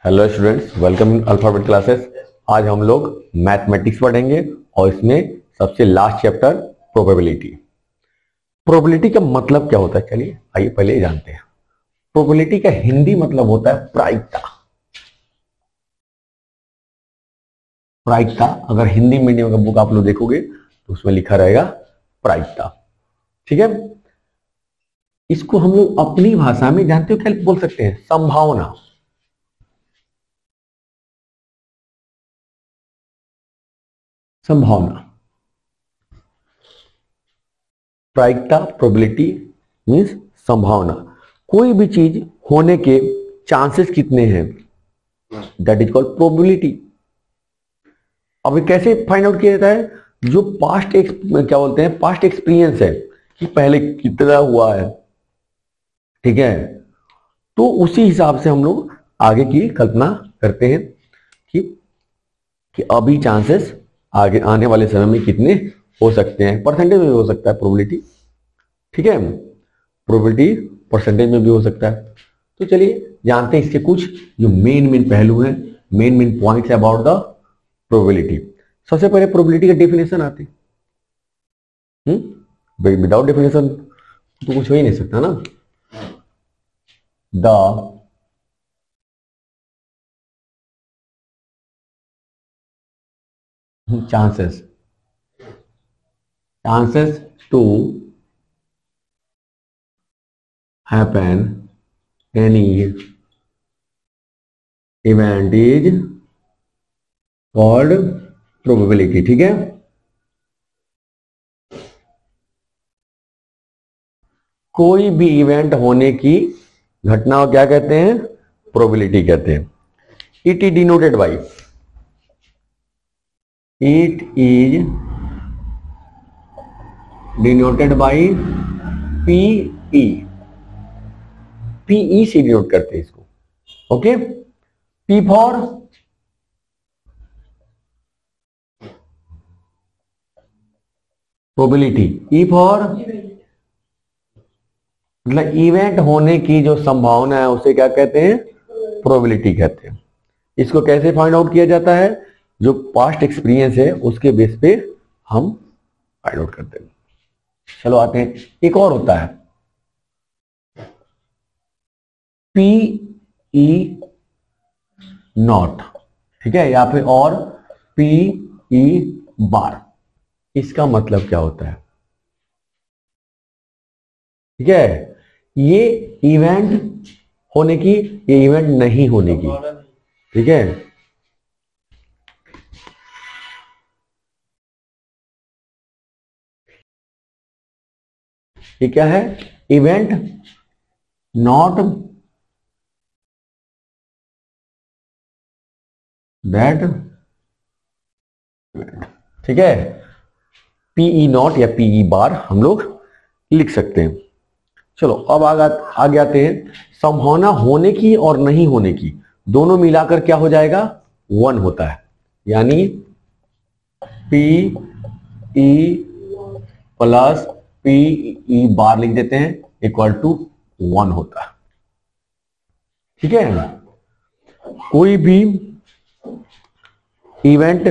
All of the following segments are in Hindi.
Hello students, welcome in alphabet classes. आज हम लोग मैथमेटिक्स पढ़ेंगे और इसमें सबसे लास्ट चैप्टर प्रोबेबिलिटी। प्रोबेबिलिटी का मतलब क्या होता है, चलिए आइए पहले जानते हैं। प्रोबेबिलिटी का हिंदी मतलब होता है प्रायिकता। प्रायिकता अगर हिंदी मीडियम का बुक आप लोग देखोगे तो उसमें लिखा रहेगा प्रायिकता। ठीक है, इसको हम लोग अपनी भाषा में जानते हो क्या बोल सकते हैं? संभावना। संभावना, प्रायिकता, प्रोबेबिलिटी मीन्स संभावना। कोई भी चीज होने के चांसेस कितने हैं, दैट इज कॉल्ड प्रोबेबिलिटी। अब ये कैसे फाइंड आउट किया जाता है? जो पास्ट क्या बोलते हैं, पास्ट एक्सपीरियंस है कि पहले कितना हुआ है, ठीक है, तो उसी हिसाब से हम लोग आगे की कल्पना करते हैं कि अभी चांसेस आगे आने वाले समय में कितने हो सकते हैं। परसेंटेज में भी हो सकता है प्रोबेबिलिटी, ठीक है, प्रोबेबिलिटी परसेंटेज में भी हो सकता है। तो चलिए जानते हैं इसके कुछ जो मेन पहलू हैं, main points about the probability. सबसे पहले प्रोबेबिलिटी का डेफिनेशन आते हैं। विदाउट डेफिनेशन तो कुछ हो ही नहीं सकता ना। The chances to happen any event is called probability। ठीक है, कोई भी इवेंट होने की घटना को क्या कहते हैं? प्रोबेबिलिटी कहते हैं। It is denoted by, it is denoted by P E. P E से डिनोट करते हैं इसको। Okay, P for probability, E for मतलब इवेंट होने की जो संभावना है उसे क्या कहते हैं? प्रोबेबिलिटी कहते हैं। इसको कैसे फाइंड आउट किया जाता है? जो पास्ट एक्सपीरियंस है उसके बेस पे हम फाइंड आउट करते हैं। चलो आते हैं, एक और होता है पी ई नॉट, ठीक है, या फिर और पी ई बार। इसका मतलब क्या होता है? ठीक है, ये इवेंट होने की, ये इवेंट नहीं होने की। ठीक है, ये क्या है? इवेंट नॉट दैट, ठीक है, पीई नॉट या पीई बार हम लोग लिख सकते हैं। चलो अब आगे आते हैं। संभावना होने की और नहीं होने की दोनों मिलाकर क्या हो जाएगा? 1 होता है, यानी P E plus P E bar लिख देते हैं इक्वल टू 1 होता है। ठीक है, कोई भी इवेंट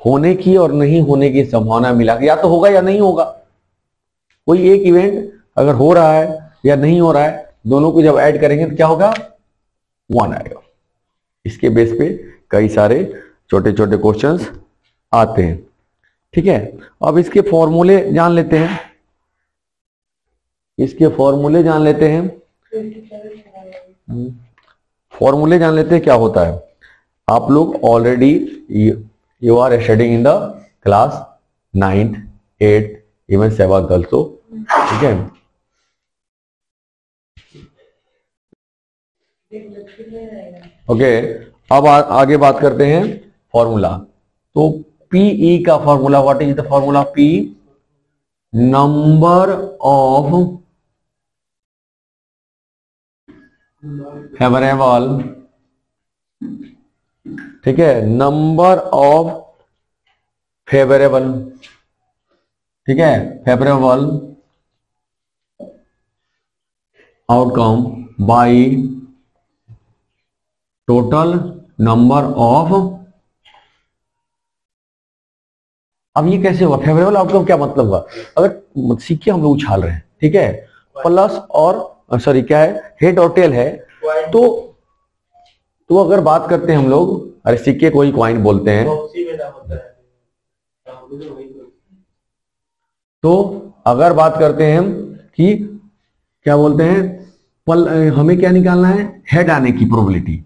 होने की और नहीं होने की संभावना मिलाकर या तो होगा या नहीं होगा। कोई एक इवेंट अगर हो रहा है या नहीं हो रहा है, दोनों को जब ऐड करेंगे तो क्या होगा? 1 आएगा। इसके बेस पे कई सारे छोटे छोटे क्वेश्चंस आते हैं। ठीक है, अब इसके फॉर्मूले जान लेते हैं। इसके फॉर्मूले जान लेते हैं। फॉर्मूले जान लेते हैं क्या होता है। आप लोग already you are studying in the class 9th 8th even 7th also. ठीक है, ओके, अब आगे बात करते हैं फॉर्मूला। तो पीई का formula, what is the formula? P number of favourable, ठीक है, नंबर ऑफ फेवरेबल, ठीक है, favourable outcome by total number of, अब ये कैसे हुआ, फेवरेबल आउटकम क्या मतलब हुआ, अगर सिक्के हम लोग उछाल रहे हैं, ठीक है, प्लस और सॉरी क्या है, हेड और टेल है, तो अगर बात करते हैं हम लोग, अरे सिक्के को ही क्वाइन बोलते हैं, तो अगर बात करते हैं हम कि क्या बोलते हैं, हमें क्या निकालना है, हेड आने की प्रोबेबिलिटी,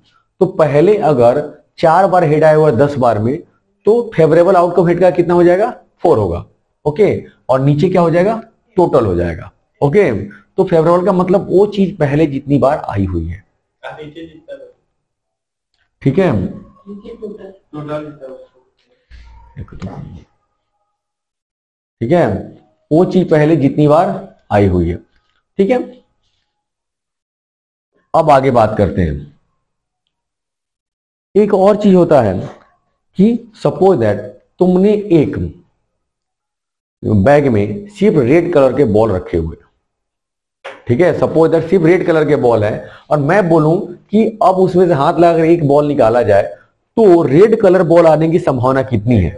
तो पहले अगर 4 बार हेड आया हुआ 10 बार में, तो फेवरेबल आउटकम हेड का कितना हो जाएगा, 4 होगा, ओके, और नीचे क्या हो जाएगा, टोटल हो जाएगा, ओके, तो फेवरेबल का मतलब वो चीज पहले जितनी बार आई हुई है, ठीक है, ठीक है, वो चीज पहले जितनी बार आई हुई है, ठीक है। अब आगे बात करते हैं, एक और चीज होता है कि सपोज दैट तुमने एक बैग में सिर्फ रेड कलर के बॉल रखे हुए, ठीक है, सपोज दैट सिर्फ रेड कलर के बॉल है, और मैं बोलूं कि अब उसमें से हाथ लगाकर एक बॉल निकाला जाए, तो रेड कलर बॉल आने की संभावना कितनी है,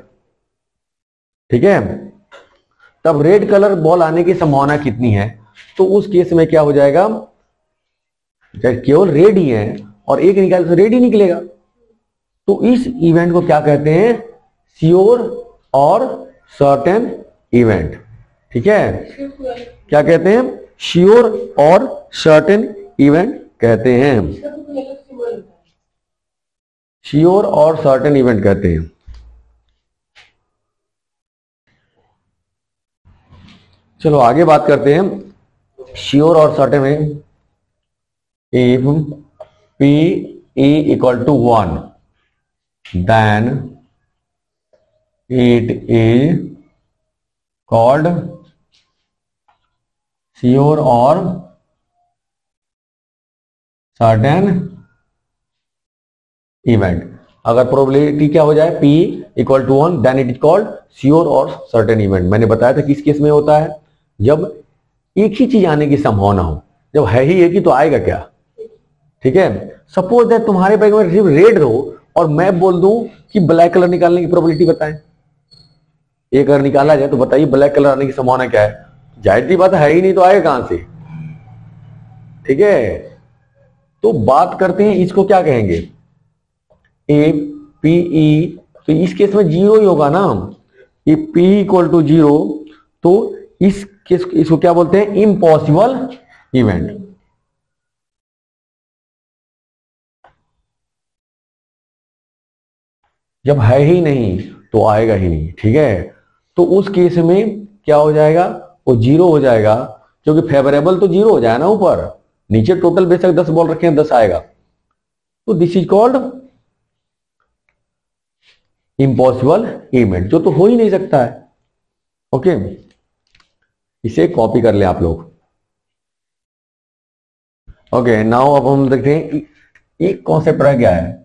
ठीक है, तब रेड कलर बॉल आने की संभावना कितनी है, तो उस केस में क्या हो जाएगा, केवल रेड ही है और एक निकाल तो रेड ही निकलेगा, तो इस इवेंट को क्या कहते हैं, श्योर और सर्टेन इवेंट, ठीक है, क्या कहते हैं, श्योर और सर्टेन इवेंट कहते हैं, श्योर और सर्टेन इवेंट कहते हैं। चलो आगे बात करते हैं, श्योर और सर्टेन में, if P E equal to 1 then it is called sure or certain event। अगर प्रोबेबिलिटी क्या हो जाए, P equal to 1 then it is called sure और certain event। मैंने बताया था किस केस में होता है, जब एक ही चीज आने की संभावना हो, जब है ही एक ही तो आएगा क्या, ठीक है, सपोज दैट तुम्हारे बैग में सिर्फ रेड हो और मैं बोल दूं कि ब्लैक कलर निकालने की प्रोबेबिलिटी बताएं, एक अगर निकाला जाए तो बताइए ब्लैक कलर आने की संभावना क्या है, जाहिर सी बात है ही नहीं तो आएगा कहां से, ठीक है, तो बात करते हैं इसको क्या कहेंगे, ए पी ई, तो इस केस में 0 ही होगा ना, ये P इक्वल टू 0, तो इस केस इसको क्या बोलते हैं, इम्पॉसिबल इवेंट, जब है ही नहीं तो आएगा ही नहीं, ठीक है, तो उस केस में क्या हो जाएगा, वो 0 हो जाएगा, क्योंकि फेवरेबल तो 0 हो जाएगा ना, ऊपर नीचे टोटल बेशक 10 बॉल रखे हैं 10 आएगा, तो this is called impossible event, जो तो हो ही नहीं सकता है, ओके, इसे कॉपी कर ले आप लोग, ओके, नाउ अब हम देखते हैं एक कॉन्सेप्ट रह गया है,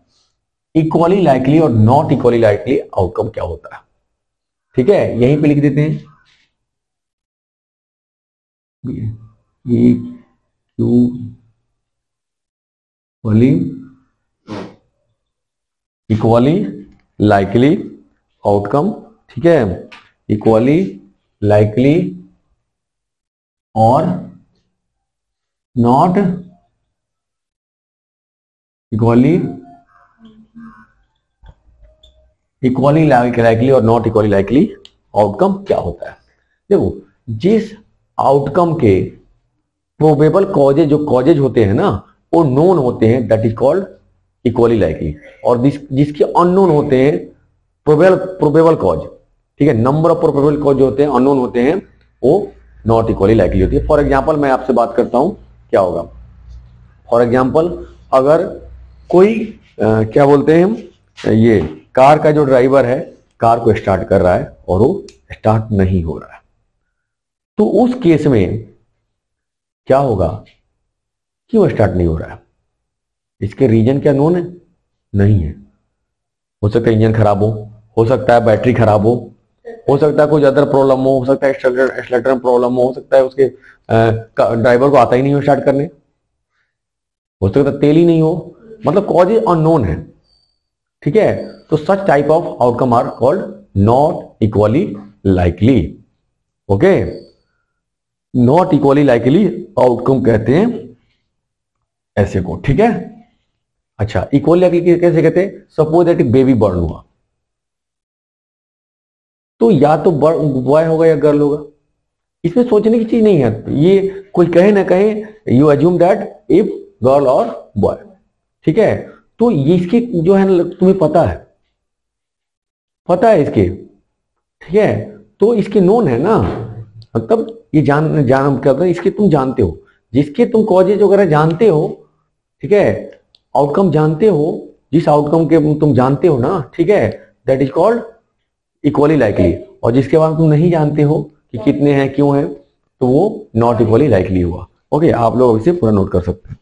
इक्वली लाइकली और नॉट इक्वली लाइकली आउटकम क्या होता है, ठीक है, यहीं पे लिख देते हैं, इक्वली लाइकली आउटकम, ठीक है, इक्वली लाइकली और नॉट इक्वली लाइकली और नॉट इक्वली लाइकली आउटकम क्या होता है। देखो, जिस आउटकम के प्रोबेबल कॉजेज, जो कॉजेज होते हैं ना वो नोन होते हैं, that is called equally likely, और जिसके अननोन होते हैं प्रोबेबल कॉज, ठीक है, नंबर ऑफ प्रोबेबल कॉज जो होते हैं अननोन होते हैं, वो नॉट इक्वली लाइकली होती है। फॉर एग्जांपल मैं आपसे बात करता हूं, क्या होगा, फॉर एग्जांपल अगर कोई क्या बोलते हैं हम, ये कार का जो ड्राइवर है कार को स्टार्ट कर रहा है और वो स्टार्ट नहीं हो रहा है, तो उस केस में क्या होगा कि वो स्टार्ट नहीं हो रहा है, इसके रीजन क्या नोन है, नहीं है, हो सकता है इंजन खराब हो सकता है बैटरी खराब हो सकता है कुछ अदर प्रॉब्लम हो सकता है एक्सलेटर में प्रॉब्लम हो सकता है उसके ड्राइवर को आता ही नहीं हो स्टार्ट करने, हो सकता है तेल ही नहीं हो, मतलब कॉजेज अननोन है, ठीक है। तो such type of outcome are called not equally likely. Okay, not equally likely outcome कहते हैं ऐसे को, ठीक है। अच्छा, इक्वली लाइकली कैसे कहते हैं? सपोज दैट बेबी बर्न हुआ, तो या तो बॉय होगा या गर्ल होगा, इसमें सोचने की चीज नहीं है। ये कोई कहे ना कहे, you assume that if girl और बॉय, ठीक है। तो ये इसके जो है ना, तुम्हें पता है इसके, ठीक है। तो इसके नोन है ना, मतलब ये जान क्या होता है, इसके तुम जानते हो, जिसके तुम कॉजेज वगैरह जानते हो, ठीक है, आउटकम जानते हो, जिस आउटकम के तुम जानते हो ना, ठीक है, that is called equally likely. और जिसके बारे में तुम नहीं जानते हो कि कितने हैं, क्यों है, तो वो नॉट इक्वली लाइकली हुआ। ओके, आप लोग इसे पूरा नोट कर सकते हैं।